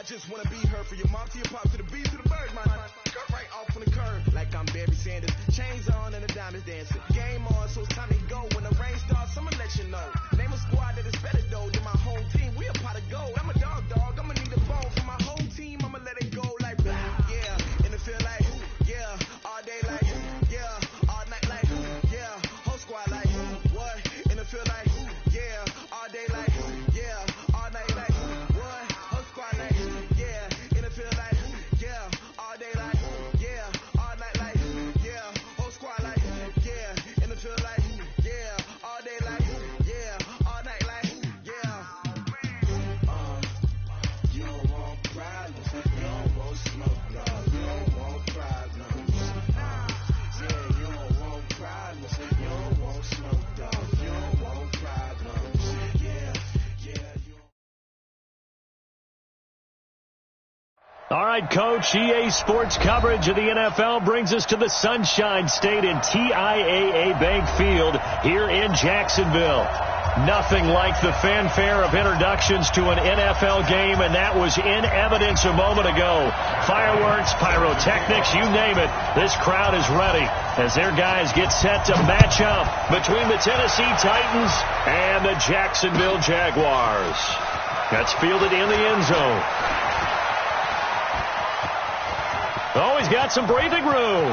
just wanna be her for your mom to your pop to the beat to the bird, man. Cut right off on the curb like I'm Barry Sanders. Chains on and the diamonds dancing. Game on, so it's time to go. When the rain starts, I'ma let you know. Name a squad that is better though than my home team. We a pot of gold. I'm a dog. I'ma need a bone for my whole team. I'ma let it go like blah. Yeah, and it feel like yeah, all day like yeah, all night like yeah, whole squad like what? And it feel like yeah, all day like yeah, all night like what? Whole squad like yeah, and it feel like yeah, all day like yeah, all night like yeah, whole squad like yeah, and it feel like yeah, all day like yeah, all night like yeah. You don't want problems, you don't want smoke, dog. You don't want problems. Yeah, you don't want problems, you don't want smoke, dog. You don't want problems. Yeah, you. All right, Coach, EA Sports coverage of the NFL brings us to the Sunshine State in TIAA Bank Field here in Jacksonville. Nothing like the fanfare of introductions to an NFL game, and that was in evidence a moment ago. Fireworks, pyrotechnics, you name it. This crowd is ready as their guys get set to match up between the Tennessee Titans and the Jacksonville Jaguars. That's fielded in the end zone. Oh, he's got some breathing room.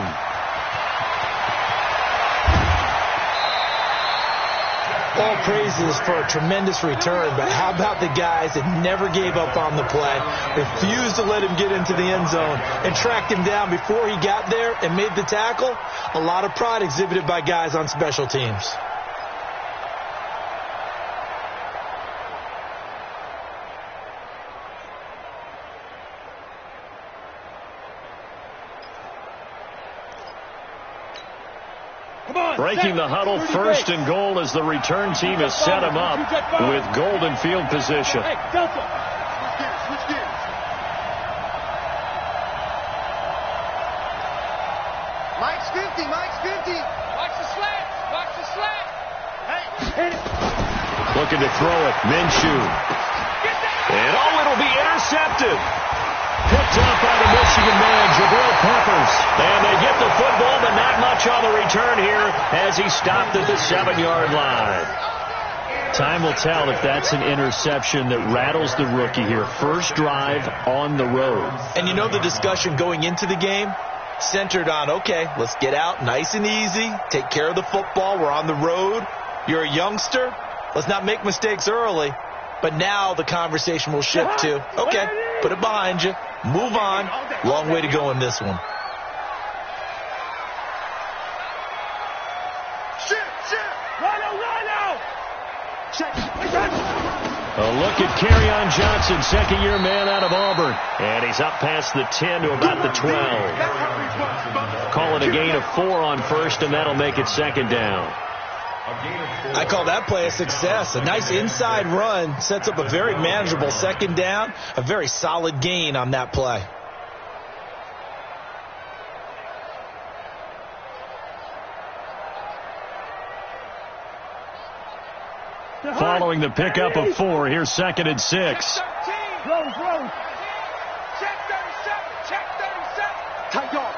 All praises for a tremendous return, but how about the guys that never gave up on the play, refused to let him get into the end zone, and tracked him down before he got there and made the tackle? A lot of pride exhibited by guys on special teams. Breaking the huddle, first and goal as the return team has set him up with golden field position. Hey, Delta. Switch gears. Mike's 50. Watch the slant. Hey, hit it. Looking to throw it, Minshew. And it'll be intercepted. Picked up by the Michigan man, Jabril Peppers. And they get the football, but not much on the return here as he stopped at the 7-yard line. Time will tell if that's an interception that rattles the rookie here. First drive on the road. And you know the discussion going into the game? Centered on, okay, let's get out nice and easy, take care of the football, we're on the road. You're a youngster, let's not make mistakes early. But now the conversation will shift to, okay, put it behind you, move on. Long way to go in this one. A look at Kerryon Johnson, second-year man out of Auburn. And he's up past the 10 to about the 12. Call it a gain of 4 on first, and that'll make it second down. I call that play a success. A nice inside run sets up a very manageable second down, a very solid gain on that play. Following the pickup of 4, here's second and 6. Check 37. Check 37. Tight dog.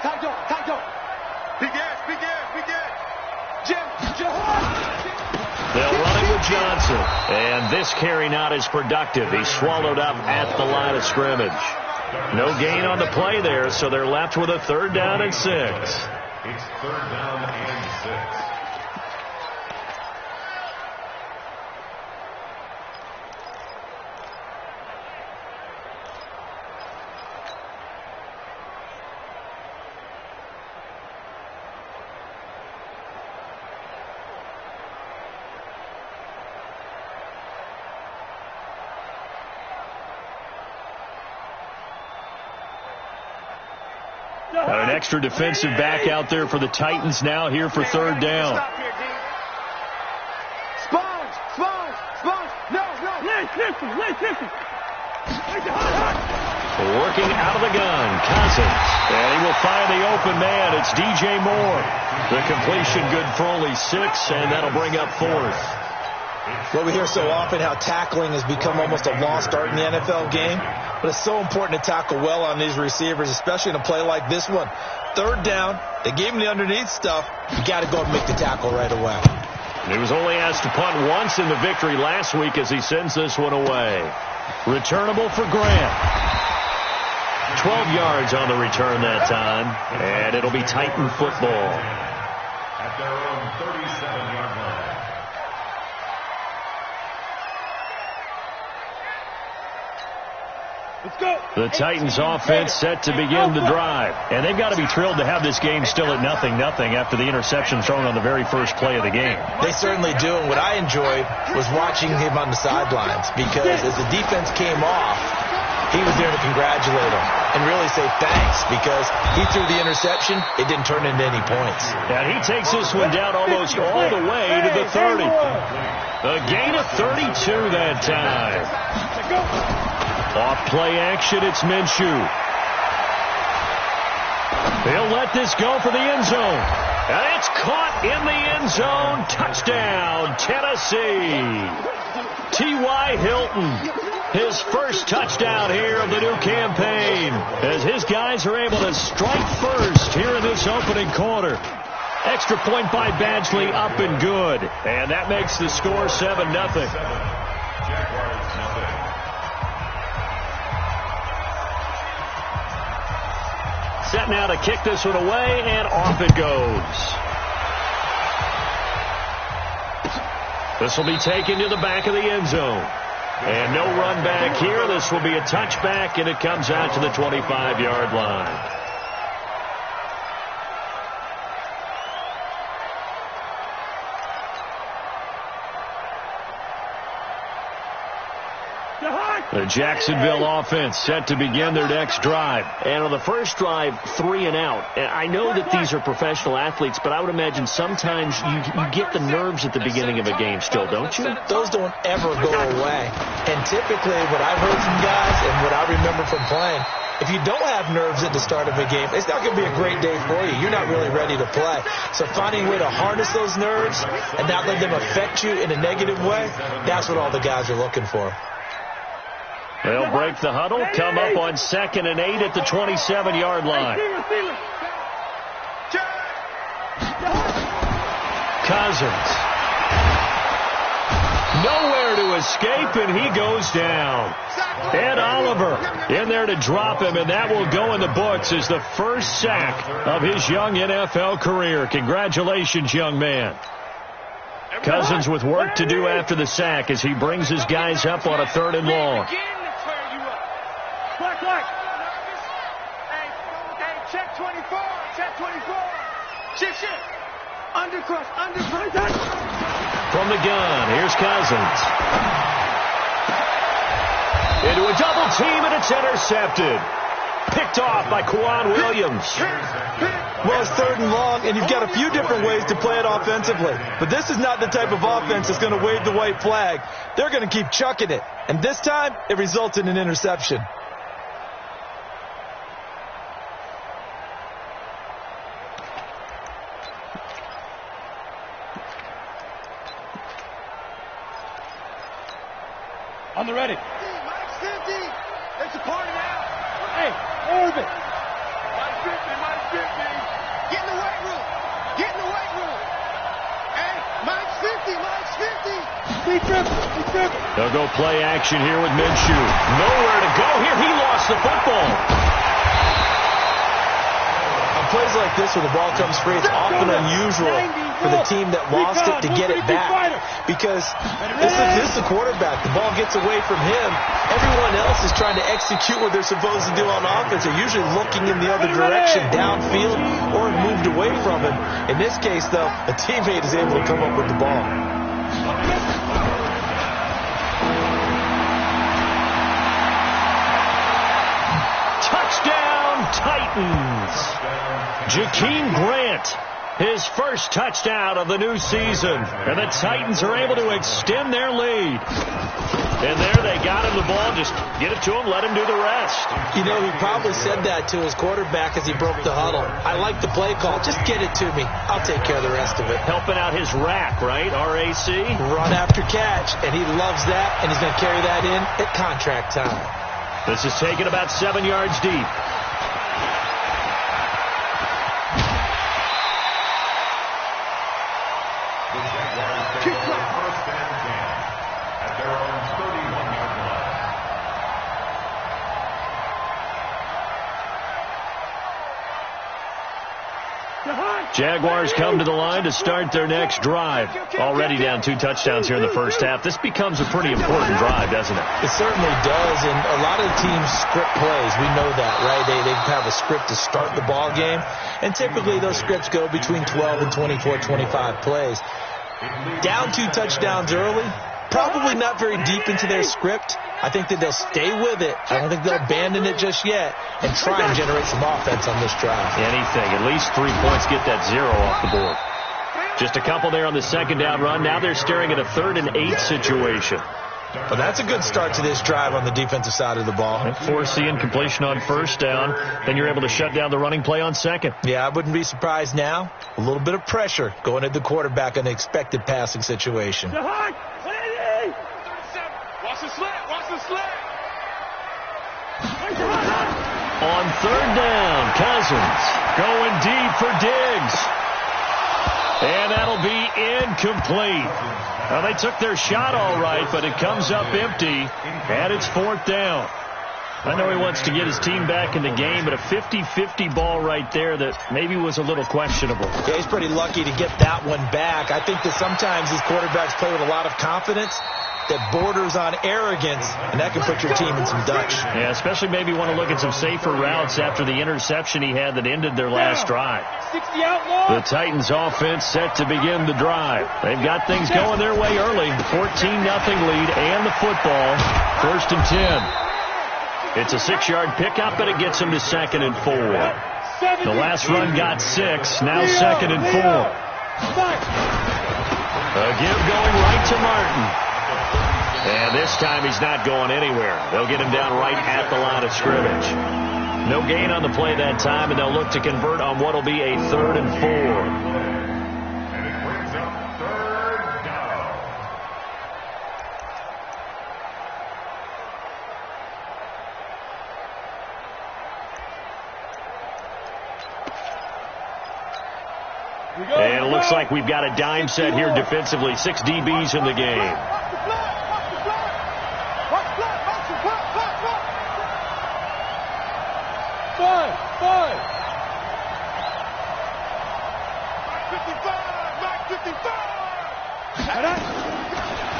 Big ass. Jim. They'll run it with Johnson. And this carry not as productive. He's swallowed up at the line of scrimmage. No gain on the play there, so they're left with a 3rd down and 6. It's 3rd down and 6. An extra defensive back out there for the Titans now here for 3rd down. Sponge. No. Listen. Working out of the gun, Cousins. And he will find the open man. It's DJ Moore. The completion good for only 6, and that'll bring up 4th. Well, we hear so often how tackling has become almost a lost art in the NFL game. but it's so important to tackle well on these receivers, especially in a play like this one. Third down, they gave him the underneath stuff. You got to go and make the tackle right away. He was only asked to punt once in the victory last week as he sends this one away. Returnable for Grant. 12 yards on the return that time, and it'll be Titan football. At their own 37-yard line. The Titans offense set to begin the drive. And they've got to be thrilled to have this game still at 0-0 after the interception thrown on the very first play of the game. They certainly do. And what I enjoyed was watching him on the sidelines, because as the defense came off, he was there to congratulate them and really say thanks, because he threw the interception. It didn't turn into any points. And he takes this one down almost all the way to the 30. A gain of 32 that time. Off play action, it's Minshew. He'll let this go for the end zone. And it's caught in the end zone. Touchdown, Tennessee. T.Y. Hilton, his first touchdown here of the new campaign, as his guys are able to strike first here in this opening quarter. Extra point by Badgley, up and good. And that makes the score 7-0. Jaguars, nothing. Set now to kick this one away, and off it goes. This will be taken to the back of the end zone. And no run back here. This will be a touchback, and it comes out to the 25-yard line. The Jacksonville offense set to begin their next drive. And on the first drive, 3 and out. And I know that these are professional athletes, but I would imagine sometimes you get the nerves at the beginning of a game still, don't you? Those don't ever go away. And typically what I've heard from guys and what I remember from playing, if you don't have nerves at the start of a game, it's not going to be a great day for you. You're not really ready to play. So finding a way to harness those nerves and not let them affect you in a negative way, that's what all the guys are looking for. They'll break the huddle, come up on 2nd and 8 at the 27-yard line. Cousins. Nowhere to escape, and he goes down. Ed Oliver in there to drop him, and that will go in the books as the first sack of his young NFL career. Congratulations, young man. Cousins with work to do after the sack as he brings his guys up on a 3rd and long. Check 24. Check 24. Shit. Undercross. From the gun, here's Cousins. Into a double team, and it's intercepted. Picked off by Quan Williams. Well, it's 3rd and long, and you've got a few different ways to play it offensively. But this is not the type of offense that's going to wave the white flag. They're going to keep chucking it. And this time, it results in an interception. On the ready. Mike 50. It's a party now. Hey, Irvin. Mike 50. Get in the weight room. Hey, Mike 50. Be tripping. They'll go play action here with Minshew. Nowhere to go here. He lost the football. On plays like this where the ball comes free, it's often unusual for the team that lost it to get it back. Because this is the quarterback. The ball gets away from him. Everyone else is trying to execute what they're supposed to do on offense. They're usually looking in the other direction, downfield, or moved away from him. In this case, though, a teammate is able to come up with the ball. Touchdown, Titans. Jakeem Grant, his first touchdown of the new season. And the Titans are able to extend their lead. And there they got him the ball. Just get it to him, let him do the rest. You know, he probably said that to his quarterback as he broke the huddle. I like the play call. Just get it to me. I'll take care of the rest of it. Helping out his rack, right? R-A-C? Run after catch. And he loves that. And he's going to carry that in at contract time. This is taken about 7 yards deep. First and 10 at their own 31-yard line. Jaguars come to the line to start their next drive. Already down 2 touchdowns here in the first half. This becomes a pretty important drive, doesn't it? It certainly does, and a lot of teams script plays. We know that, right? They have a script to start the ball game, and typically those scripts go between 12 and 24, 25 plays. Down 2 touchdowns early, probably not very deep into their script. I think that they'll stay with it. I don't think they'll abandon it just yet and try and generate some offense on this drive. Anything. At least 3 points, get that 0 off the board. Just a couple there on the second down run. Now they're staring at a 3rd and 8 situation. Well, that's a good start to this drive on the defensive side of the ball. And force the incompletion on first down. Then you're able to shut down the running play on second. Yeah, I wouldn't be surprised now. A little bit of pressure going at the quarterback on the expected passing situation. Watch the slant. Watch the slant. On 3rd down, Cousins going deep for Diggs. And that'll be incomplete. Well, they took their shot all right, but it comes up empty, and it's 4th down. I know he wants to get his team back in the game, but a 50-50 ball right there that maybe was a little questionable. Yeah, he's pretty lucky to get that one back. I think that sometimes these quarterbacks play with a lot of confidence that borders on arrogance, and that can put your team in some Dutch. Yeah, especially maybe want to look at some safer routes after the interception he had that ended their last drive. 60 outlaw. The Titans offense set to begin the drive. They've got things going their way early. 14-0 lead and the football. 1st and 10. It's a 6-yard pickup, and it gets them to 2nd and 4. The last run got 6. Now 2nd and 4. A give going right to Martin. And this time he's not going anywhere. They'll get him down right at the line of scrimmage. No gain on the play that time, and they'll look to convert on what will be a 3rd and 4. And it brings up 3rd down. And it looks like we've got a dime set here defensively. 6 DBs in the game.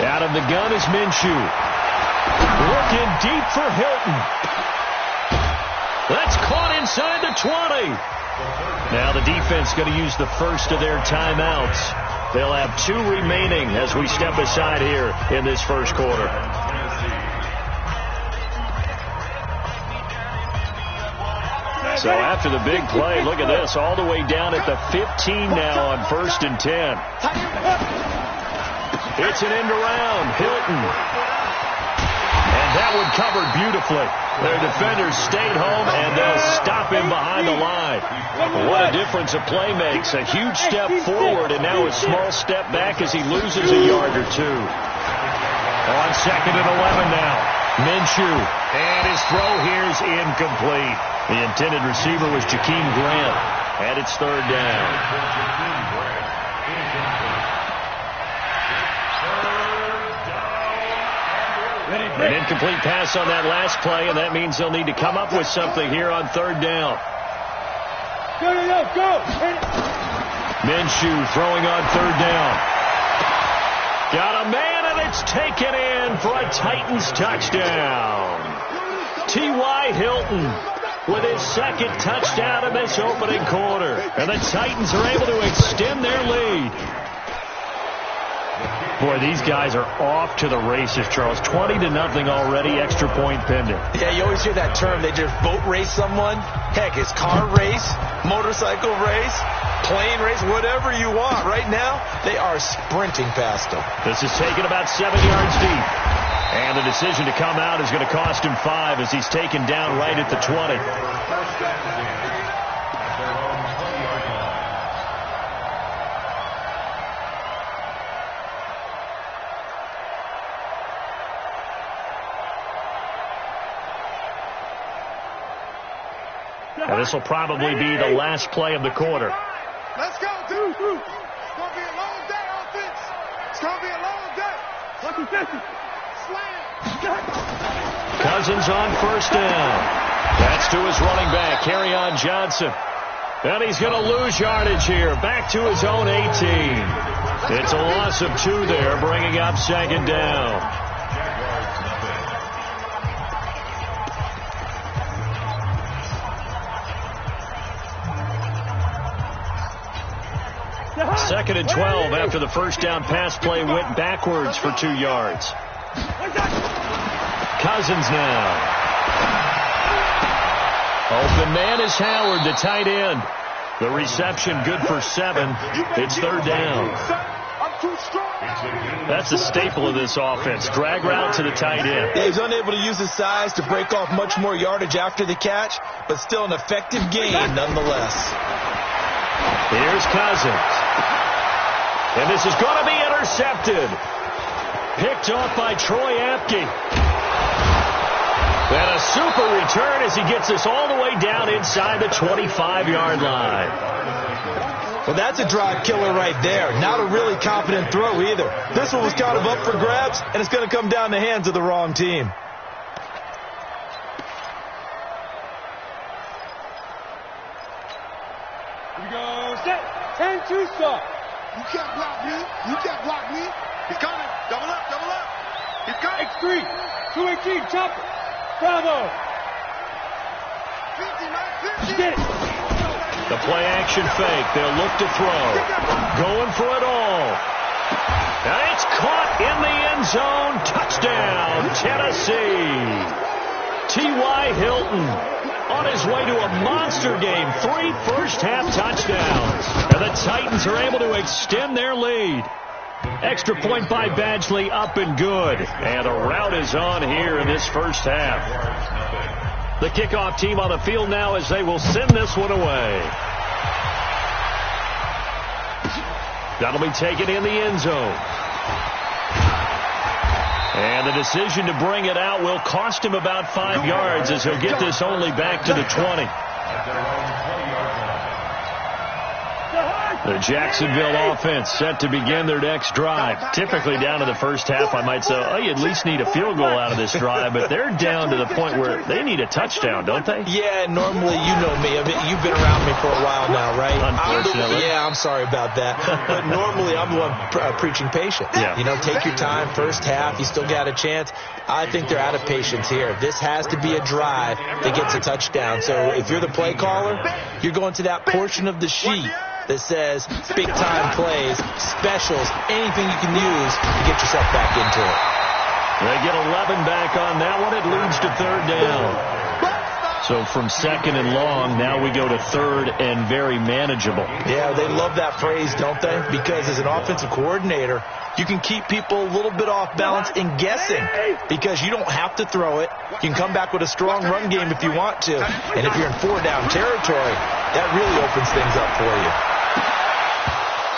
Out of the gun is Minshew. Looking deep for Hilton. That's caught inside the 20. Now the defense going to use the first of their timeouts. They'll have 2 remaining as we step aside here in this first quarter. So after the big play, look at this, all the way down at the 15 now on 1st and 10. It's an end around, Hilton. And that one covered beautifully. Their defenders stayed home, and they'll stop him behind the line. What a difference a play makes. A huge step forward, and now a small step back as he loses a yard or 2. On 2nd and 11 now. Minshew. And his throw here is incomplete. The intended receiver was Jakeem Grant. And it's 3rd down. An incomplete pass on that last play, and that means they'll need to come up with something here on 3rd down. Go. Minshew throwing on 3rd down. Got a man, and it's taken in for a Titans touchdown. T.Y. Hilton with his 2nd touchdown in this opening quarter. And the Titans are able to extend their lead. Boy, these guys are off to the races, Charles. 20-0 already, extra point pending. Yeah, you always hear that term. They just boat race someone. Heck, it's car race, motorcycle race, plane race, whatever you want. Right now, they are sprinting past them. This is taken about 7 yards deep. And the decision to come out is going to cost him 5 as he's taken down right at the 20. And this will probably be the last play of the quarter. Let's go, dude. It's going to be a long day, offense. It's going to be a long day. What's the distance? Slam. Cousins on first down. That's to his running back, Kerryon Johnson. And he's going to lose yardage here. Back to his own 18. It's a loss of 2 there, bringing up second down. Second and 12 after the first down pass play went backwards for 2 yards. Cousins now. Open man is Howard, the tight end. The reception good for 7. It's third down. That's a staple of this offense. Drag route to the tight end. Yeah, he's unable to use his size to break off much more yardage after the catch, but still an effective gain nonetheless. Here's Cousins. And this is going to be intercepted. Picked off by Troy Apke. And a super return as he gets us all the way down inside the 25-yard line. Well, that's a drive killer right there. Not a really confident throw either. This one was kind of up for grabs, and it's going to come down the hands of the wrong team. Here we go. Set. 10-2 stop. You can't block me. You can't block me. He's coming. Double up. Double up. He's coming. X3. 218. Chopper. Bravo. 50, man. 50. Get it. The play action fake. They'll look to throw. Going for it all. And it's caught in the end zone. Touchdown, Tennessee. T.Y. Hilton on his way to a monster game. 3 first-half touchdowns. And the Titans are able to extend their lead. Extra point by Badgley, up and good. And a rout is on here in this first half. The kickoff team on the field now as they will send this one away. That'll be taken in the end zone. And the decision to bring it out will cost him about 5 yards as he'll get this only back to the 20. The Jacksonville offense set to begin their next drive. Typically down to the first half, I might say, oh, you at least need a field goal out of this drive. But they're down to the point where they need a touchdown, don't they? Yeah, normally, you know me. I mean, you've been around me for a while now, right? Unfortunately. I'm sorry about that. But normally, I'm the one preaching patience. Yeah. You know, take your time. First half, you still got a chance. I think they're out of patience here. This has to be a drive that gets a touchdown. So if you're the play caller, you're going to that portion of the sheet that says big-time plays, specials, anything you can use to get yourself back into it. They get 11 back on that one. It leads to third down. So from second and long, now we go to third and very manageable. Yeah, they love that phrase, don't they? Because as an offensive coordinator, you can keep people a little bit off balance and guessing because you don't have to throw it. You can come back with a strong run game if you want to. And if you're in 4-down territory, that really opens things up for you.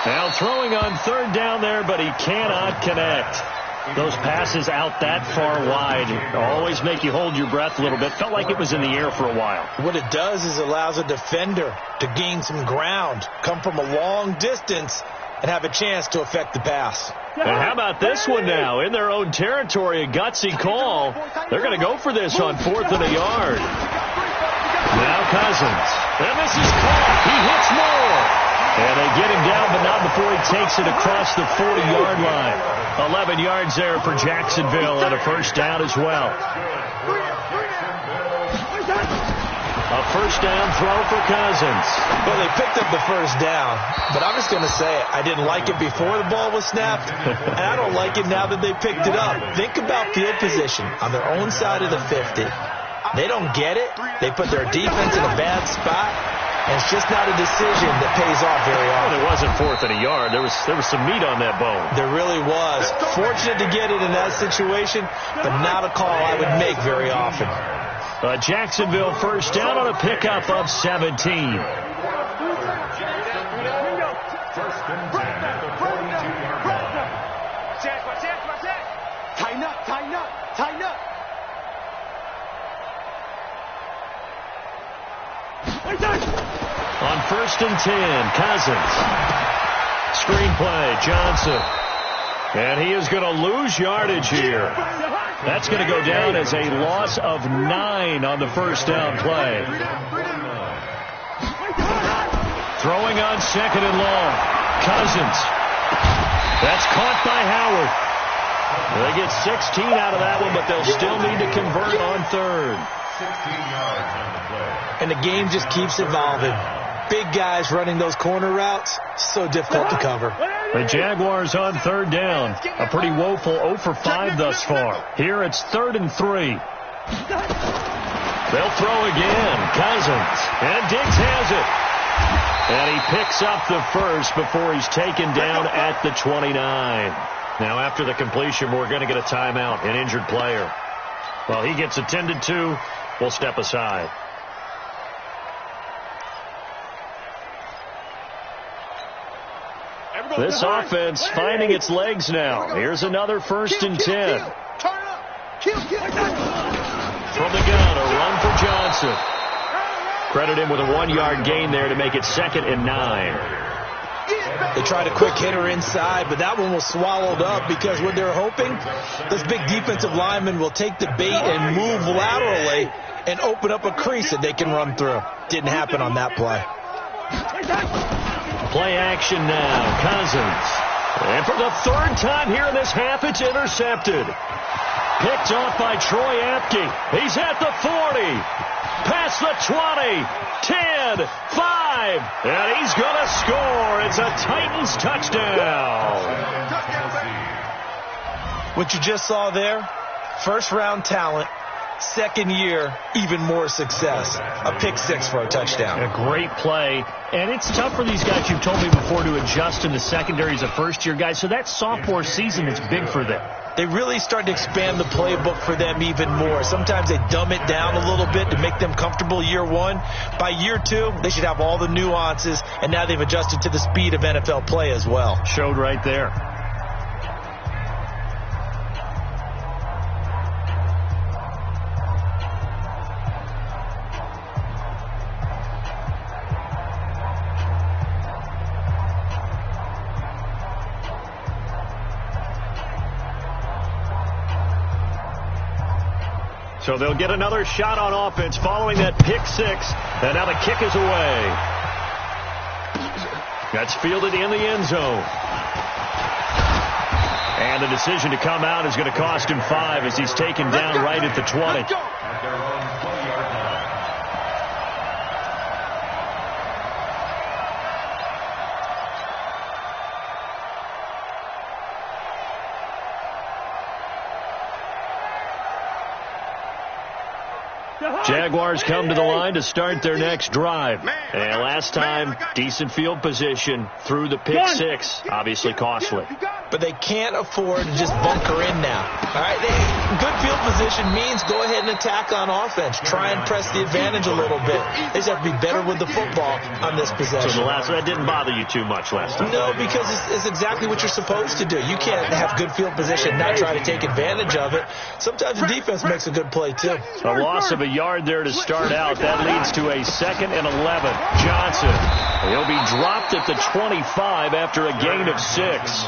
Now throwing on third down there, but he cannot connect. Those passes out that far wide always make you hold your breath a little bit. Felt like it was in the air for a while. What it does is it allows a defender to gain some ground, come from a long distance, and have a chance to affect the pass. And how about this one now? In their own territory, a gutsy call. They're going to go for this on 4th and a yard. Now Cousins. And this is caught. He hits more. And they get him down, but not before he takes it across the 40-yard line. 11 yards there for Jacksonville and a first down as well. A first down throw for Cousins. Well, they picked up the first down, but I'm just going to say it. I didn't like it before the ball was snapped, and I don't like it now that they picked it up. Think about field position on their own side of the 50. They don't get it. They put their defense in a bad spot. And it's just not a decision that pays off very often. Well, it wasn't 4th and a yard. There was some meat on that bone. There really was. Fortunate to get it in that situation, but not a call I would make very often. Jacksonville first down on a pickup of 17. First and 10 at the 42-yard line. Tighten up, tighten up, tighten up. On 1st and 10, Cousins. Screenplay, Johnson. And he is going to lose yardage here. That's going to go down as a loss of 9 on the first down play. Throwing on 2nd and long. Cousins. That's caught by Howard. They get 16 out of that one, but they'll still need to convert on 3rd. 16 yards on the play. And the game just keeps evolving. Big guys running those corner routes, so difficult to cover. The Jaguars on 3rd down. A pretty woeful 0 for 5 thus far. Here it's 3rd and 3. They'll throw again. Cousins. And Diggs has it. And he picks up the first before he's taken down at the 29. Now after the completion, we're going to get a timeout, an injured player. Well, he gets attended to. We'll step aside. This offense finding its legs now. Here's another 1st and 10. From the gun, a run for Johnson. Credit him with a 1-yard gain there to make it 2nd and 9. They tried a quick hitter inside, but that one was swallowed up because what they're hoping, this big defensive lineman will take the bait and move laterally and open up a crease that they can run through. Didn't happen on that play. Play action now. Cousins. And for the 3rd time here in this half, it's intercepted. Picked off by Troy Apke. He's at the 40. Past the 20. 10. 5. And he's going to score. It's a Titans touchdown. What you just saw there, first-round talent. 2nd year, even more success. A pick 6 for a touchdown. A great play. And it's tough for these guys, you've told me before, to adjust in the secondary as a first-year guy. So that sophomore season is big for them. They really start to expand the playbook for them even more. Sometimes they dumb it down a little bit to make them comfortable year 1. By year 2, they should have all the nuances, and now they've adjusted to the speed of NFL play as well. Showed right there. So they'll get another shot on offense following that pick 6. And now the kick is away. That's fielded in the end zone. And the decision to come out is going to cost him 5 as he's taken down right at the 20. Jaguars come to the line to start their next drive. And last time, decent field position through the pick 6. Obviously costly. But they can't afford to just bunker in now. All right, good field position means go ahead and attack on offense. Try and press the advantage a little bit. They just have to be better with the football on this possession. So that didn't bother you too much last time? No, because it's exactly what you're supposed to do. You can't have good field position and not try to take advantage of it. Sometimes the defense makes a good play, too. A loss of a yard there to start out. That leads to a 2nd and 11. Johnson. He'll be dropped at the 25 after a gain of 6.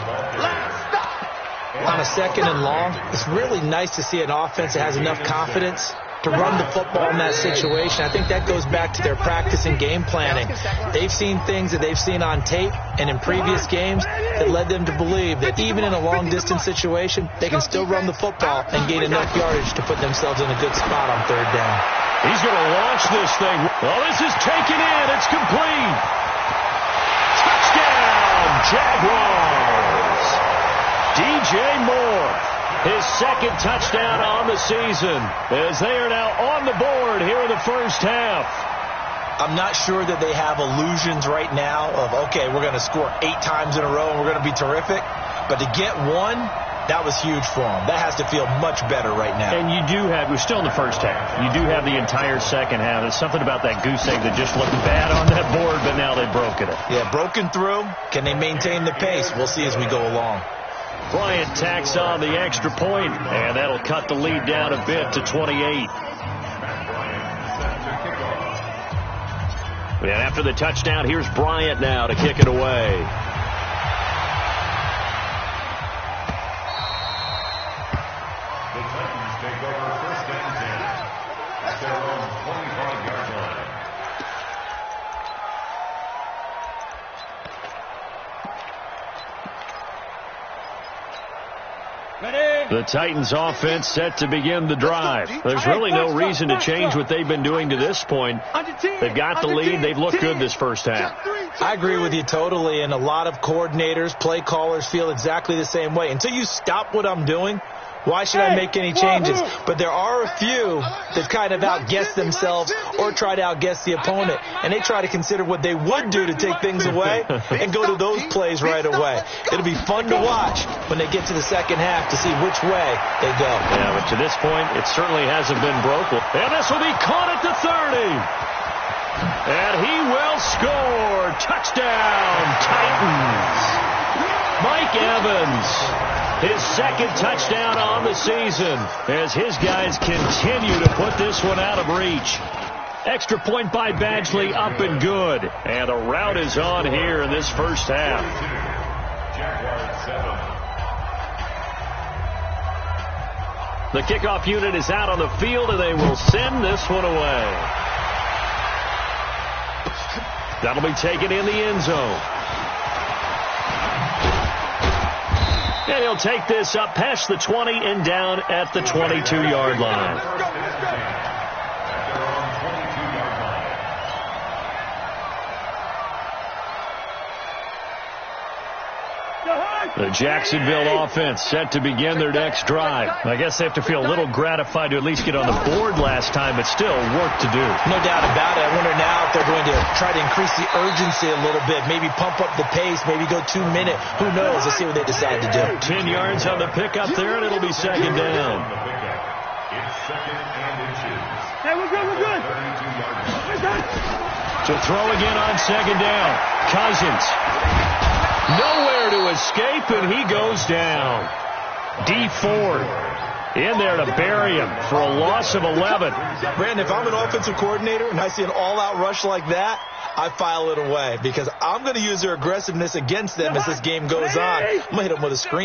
On a 2nd and long, it's really nice to see an offense that has enough confidence to run the football in that situation. I think that goes back to their practice and game planning. They've seen things that they've seen on tape and in previous games that led them to believe that even in a long-distance situation, they can still run the football and gain enough yardage to put themselves in a good spot on 3rd down. He's going to launch this thing. Well, this is taken in. It's complete. Touchdown, Jaguars. DJ Moore, his 2nd touchdown on the season, as they are now on the board here in the first half. I'm not sure that they have illusions right now of, okay, we're going to score 8 times in a row and we're going to be terrific. But to get 1, that was huge for them. That has to feel much better right now. And you do have, we're still in the first half. You do have the entire second half. There's something about that goose egg that just looked bad on that board, but now they've broken it. Yeah, broken through. Can they maintain the pace? We'll see as we go along. Bryant tacks on the extra point, and that'll cut the lead down a bit to 28. And after the touchdown, here's Bryant now to kick it away. The Titans take over first and 10 at their own 25-yard line. The Titans offense set to begin the drive. There's really no reason to change what they've been doing to this point. They've got the lead. They've looked good this first half. I agree with you totally, and a lot of coordinators, play callers feel exactly the same way. Until you stop what I'm doing, why should I make any changes? But there are a few that kind of outguess themselves or try to outguess the opponent, and they try to consider what they would do to take things away and go to those plays right away. It'll be fun to watch when they get to the second half to see which way they go. Yeah, but to this point, it certainly hasn't been broken. And this will be caught at the 30. And he will score. Touchdown, Titans. Mike Evans. His second touchdown on the season as his guys continue to put this one out of reach. Extra point by Badgley, up and good. And the route is on here in this first half. The kickoff unit is out on the field, and they will send this one away. That'll be taken in the end zone. And he'll take this up past the 20 and down at the 22-yard line. The Jacksonville offense set to begin their next drive. I guess they have to feel a little gratified to at least get on the board last time, but still work to do. No doubt about it. I wonder now if they're going to try to increase the urgency a little bit, maybe pump up the pace, maybe go 2 minutes. Who knows? Let's see what they decide to do. 10 yards on the pickup there, and it'll be second down. It's second and inches. Hey, we're good, we're good. To throw again on second down. Cousins. Nowhere to escape, and he goes down. D Ford in there to bury him for a loss of 11. Brandon, if I'm an offensive coordinator and I see an all-out rush like that, I file it away because I'm going to use their aggressiveness against them as this game goes on. I'm going to hit them with a screen.